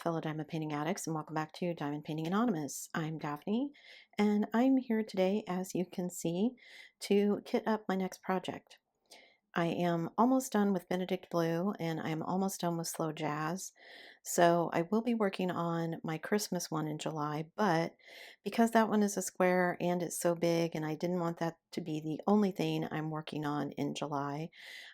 fellow diamond painting addicts, and welcome back to Diamond Painting Anonymous. I'm Daphne, and I'm here today, as you can see, to kit up my next project. I am almost done with Benedict Blue, and I am almost done with Slow Jazz, so I will be working on my Christmas one in July, but because that one is a square and it's so big, and I didn't want that to be the only thing I'm working on in July,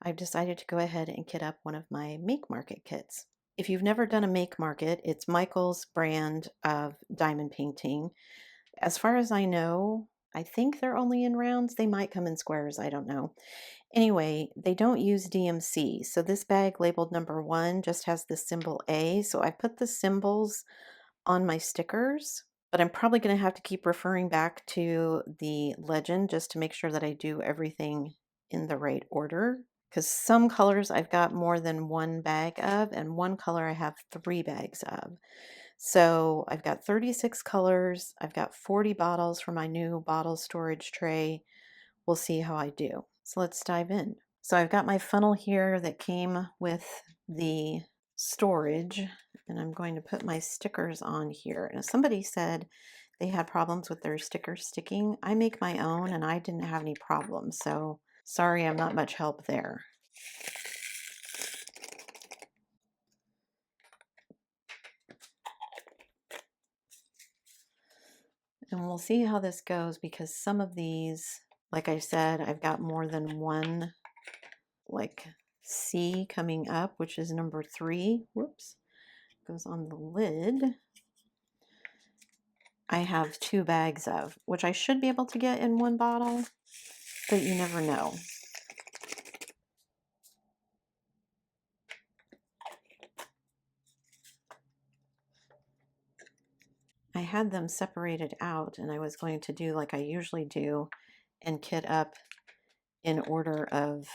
I've decided to go ahead and kit up one of my Make Market kits. If you've never done a Make Market, it's Michael's brand of diamond painting. As far as I know, I think they're only in rounds. They might come in squares, I don't know. Anyway, they don't use DMC, so this bag labeled number 1 just has the symbol A, so I put the symbols on my stickers, but I'm probably going to have to keep referring back to the legend just to make sure that I do everything in the right order. Because some colors I've got more than one bag of, and one color I have 3 bags of. So I've got 36 colors. I've got 40 bottles for my new bottle storage tray. We'll see how I do. So let's dive in. So I've got my funnel here that came with the storage, and I'm going to put my stickers on here. And somebody said they had problems with their stickers sticking. I make my own and I didn't have any problems, so sorry I'm not much help there. And we'll see how this goes, because some of these, like I said, I've got more than one like C coming up, which is number 3. Whoops, goes on the lid. I have 2 bags of, which I should be able to get in one bottle, but you never know. I had them separated out, and I was going to do like I usually do and kit up in order of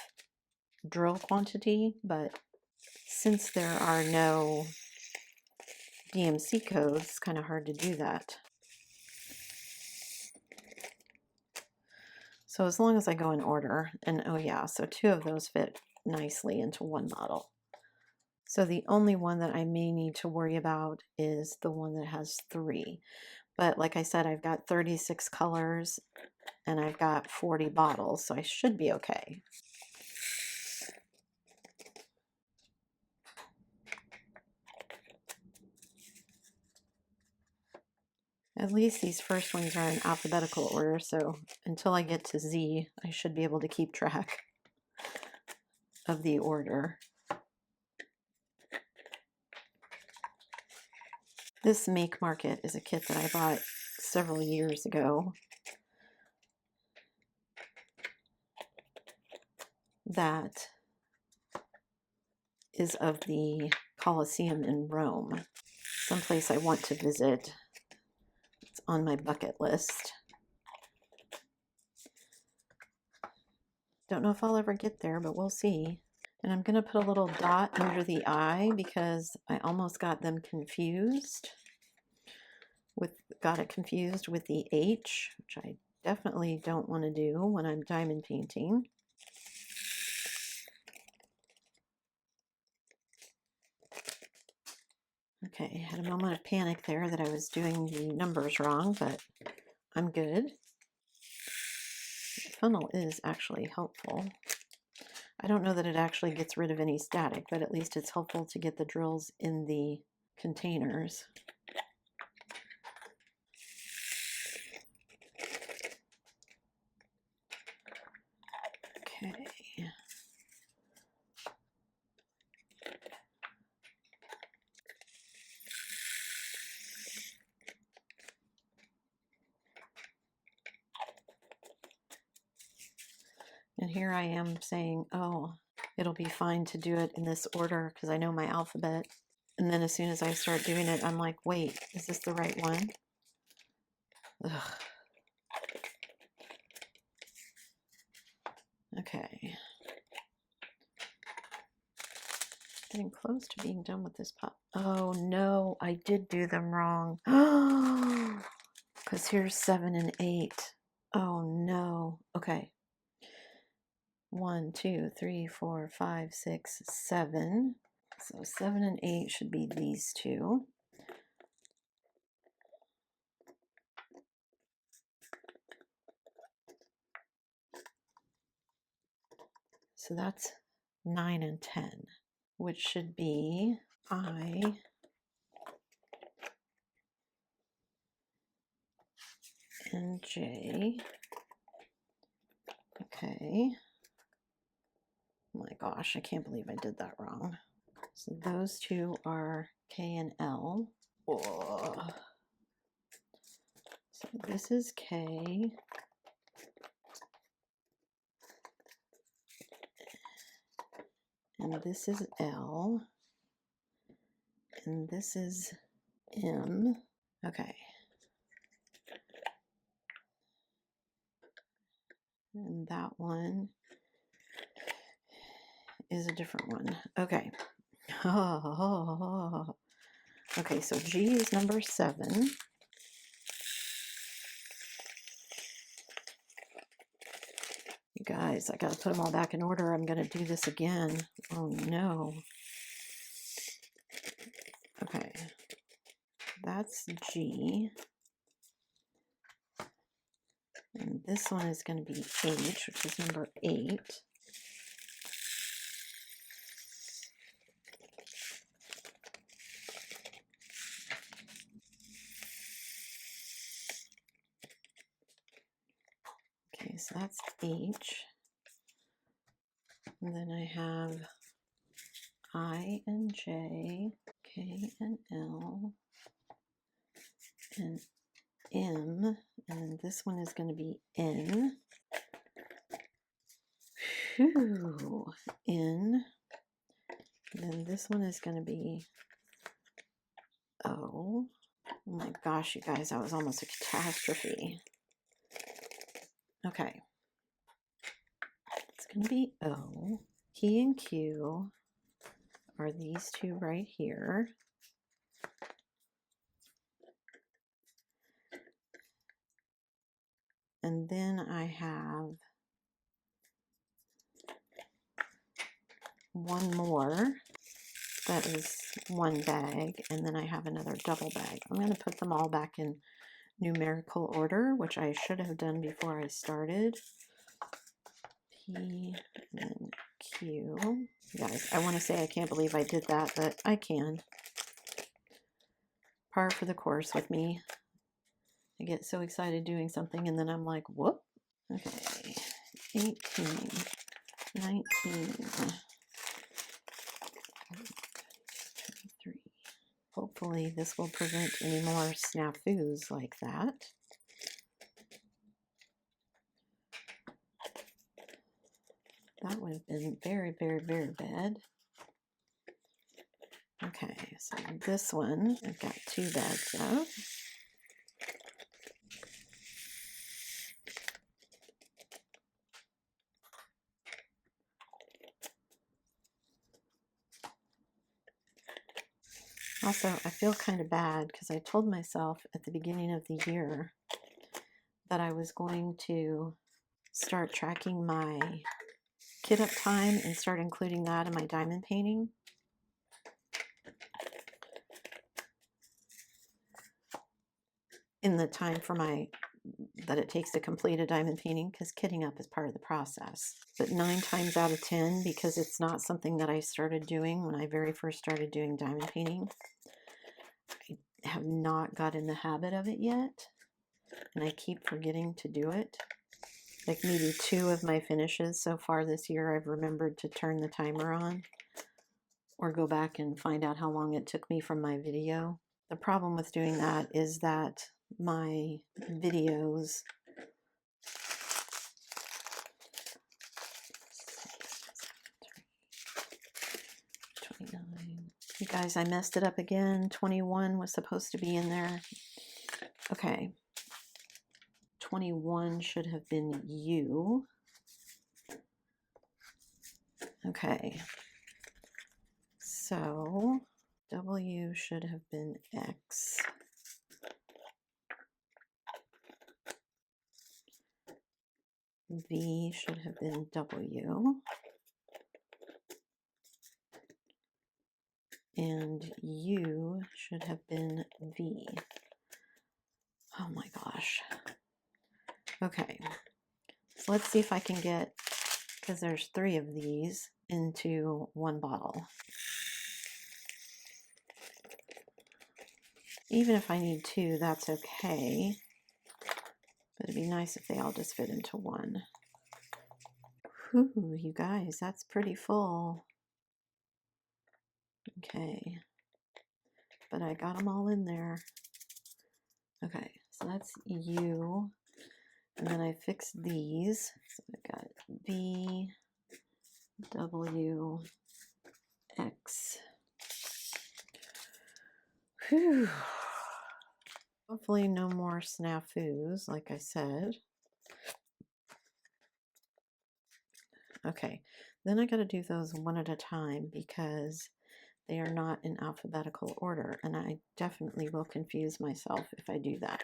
drill quantity, but since there are no DMC codes, it's kind of hard to do that. So as long as I go in order, and oh yeah, so 2 of those fit nicely into one bottle. So the only one that I may need to worry about is the one that has 3. But like I said, I've got 36 colors and I've got 40 bottles, so I should be okay. At least these first ones are in alphabetical order, so until I get to Z, I should be able to keep track of the order. This Make Market is a kit that I bought several years ago that is of the Colosseum in Rome, someplace I want to visit. It's on my bucket list. Don't know if I'll ever get there, but we'll see. And I'm going to put a little dot under the I because I almost got them confused. Got it confused with the H, which I definitely don't want to do when I'm diamond painting. Okay, I had a moment of panic there that I was doing the numbers wrong, but I'm good. The funnel is actually helpful. I don't know that it actually gets rid of any static, but at least it's helpful to get the drills in the containers. Okay. And here I am saying, oh, it'll be fine to do it in this order because I know my alphabet. And then as soon as I start doing it, I'm like, wait, is this the right one? Ugh. Okay. Getting close to being done with this pot. Oh no, I did do them wrong. Because here's 7 and 8. Oh no. Okay. 1, 2, 3, 4, 5, 6, 7. So 7 and 8 should be these 2. So that's 9 and 10, which should be I and J. Okay. Oh my gosh, I can't believe I did that wrong. So those two are K and L. Oh. So this is K. And this is L. And this is M. Okay. And that one is a different one. Okay. Oh. Okay, so G is number 7. You guys, I gotta put them all back in order. I'm gonna do this again. Oh no. Okay. That's G. And this one is going to be H, which is number 8. Okay, so that's H. And then I have I and J, K and L, and M. And this one is going to be N. Whew, N. And then this one is going to be O. Oh my gosh, you guys, that was almost a catastrophe. Okay. It's going to be O. P and Q are these two right here. And then I have one more that is one bag, and then I have another double bag. I'm going to put them all back in numerical order, which I should have done before I started. P and Q. Guys, I want to say I can't believe I did that, but I can. Par for the course with me. I get so excited doing something, and then I'm like, whoop. Okay, 18, 19, 23. Hopefully this will prevent any more snafus like that. That would have been very, very, very bad. Okay, so this one, I've got 2 bags of. Also, I feel kind of bad because I told myself at the beginning of the year that I was going to start tracking my kit up time and start including that in my diamond painting. In the time for that it takes to complete a diamond painting, because kitting up is part of the process. But 9 times out of 10, because it's not something that I started doing when I very first started doing diamond painting, I have not got in the habit of it yet, and I keep forgetting to do it. Like maybe 2 of my finishes so far this year, I've remembered to turn the timer on or go back and find out how long it took me from my video. The problem with doing that is that my videos you guys, I messed it up again. 21 was supposed to be in there. Okay. 21 should have been U. Okay. So W should have been X. V should have been W. And U should have been V. Oh my gosh. Okay. So let's see if I can get because there's 3 of these into 1 bottle. Even if I need 2, that's okay. But it'd be nice if they all just fit into 1. Whew, you guys, that's pretty full. Okay. But I got them all in there. Okay, so that's U. And then I fixed these. So I got V, W, X. Whew. Hopefully no more snafus, like I said. Okay, then I gotta do those one at a time because they are not in alphabetical order, and I definitely will confuse myself if I do that,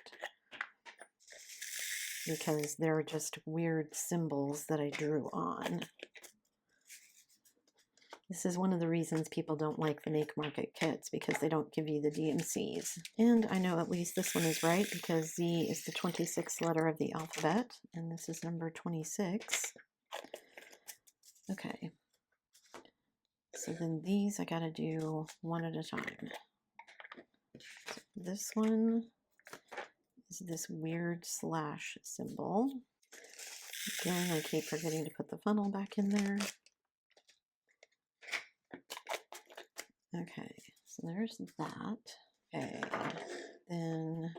because they're just weird symbols that I drew on. This is one of the reasons people don't like the Make Market kits, because they don't give you the DMCs. And I know at least this one is right, because Z is the 26th letter of the alphabet, and this is number 26. Okay. So then these I gotta do one at a time. So this one is this weird slash symbol. Again, I keep forgetting to put the funnel back in there. Okay, so there's that. Okay, then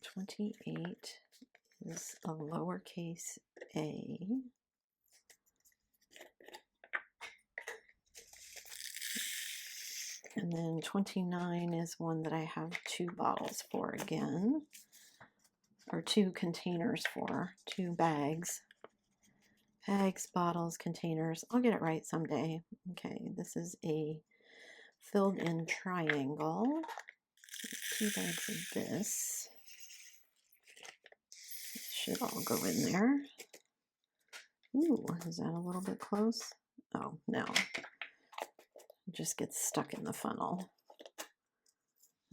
28 is a lowercase a. And then 29 is one that I have 2 bottles for again, or 2 containers for, 2 bags. Bags, bottles, containers. I'll get it right someday. Okay, this is a filled in triangle. 2 bags of this. Should all go in there. Ooh, is that a little bit close? Oh, no. It just gets stuck in the funnel.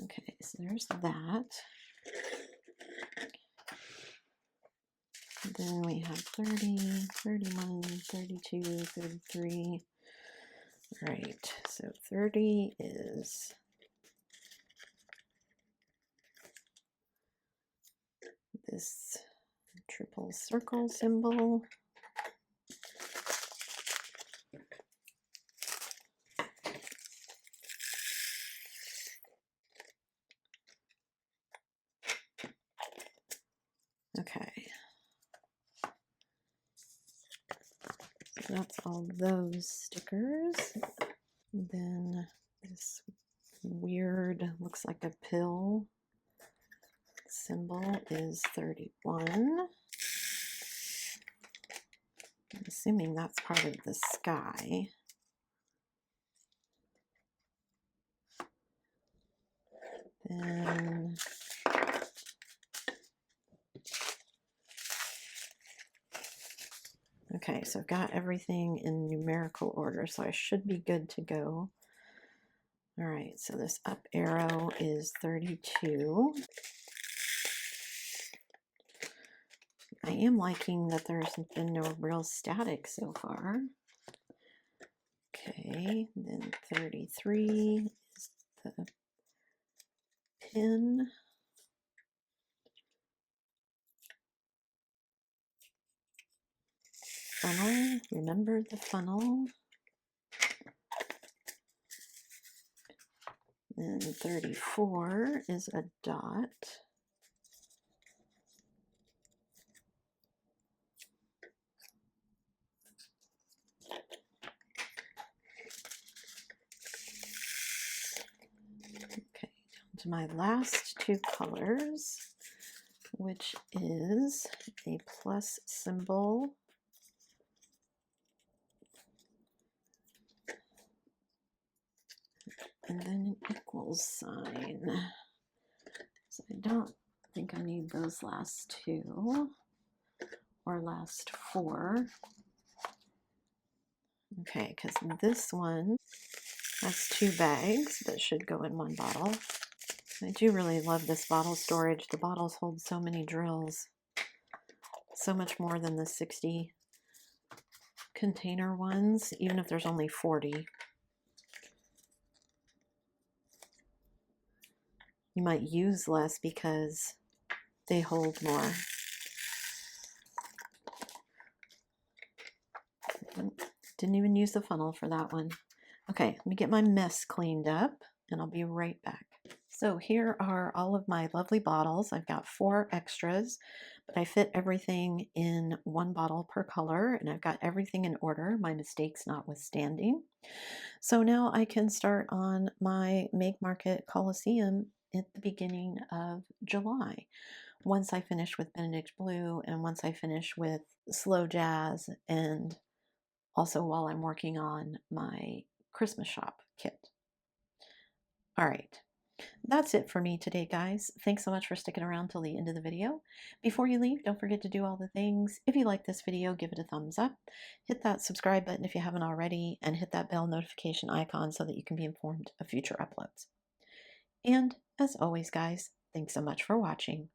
Okay, so there's that. Then we have 30, 31, 32, 33. All right, so 30 is this triple circle symbol. Okay. So that's all those stickers. And then this weird, looks like a pill symbol is 31. I'm assuming that's part of the sky. Then okay, so I've got everything in numerical order, so I should be good to go. All right, so this up arrow is 32. I am liking that there's been no real static so far. Okay, then 33 is the pin. Funnel, remember the funnel. Then 34 is a dot. Okay, down to my last 2 colors, which is a plus symbol and then an equals sign. So I don't think I need those last 2 or last 4. Okay, because this one has 2 bags that should go in 1 bottle. I do really love this bottle storage. The bottles hold so many drills, so much more than the 60 container ones, even if there's only 40. You might use less because they hold more. Didn't even use the funnel for that one. Okay, let me get my mess cleaned up and I'll be right back. So here are all of my lovely bottles. I've got 4 extras, but I fit everything in 1 bottle per color, and I've got everything in order, my mistakes notwithstanding. So now I can start on my Make Market Coliseum at the beginning of July. Once I finish with Benedict Blue and once I finish with Slow Jazz, and also while I'm working on my Christmas Shoppe kit. All right. That's it for me today, guys. Thanks so much for sticking around till the end of the video. Before you leave, don't forget to do all the things. If you like this video, give it a thumbs up. Hit that subscribe button if you haven't already, and hit that bell notification icon so that you can be informed of future uploads. And as always, guys, thanks so much for watching.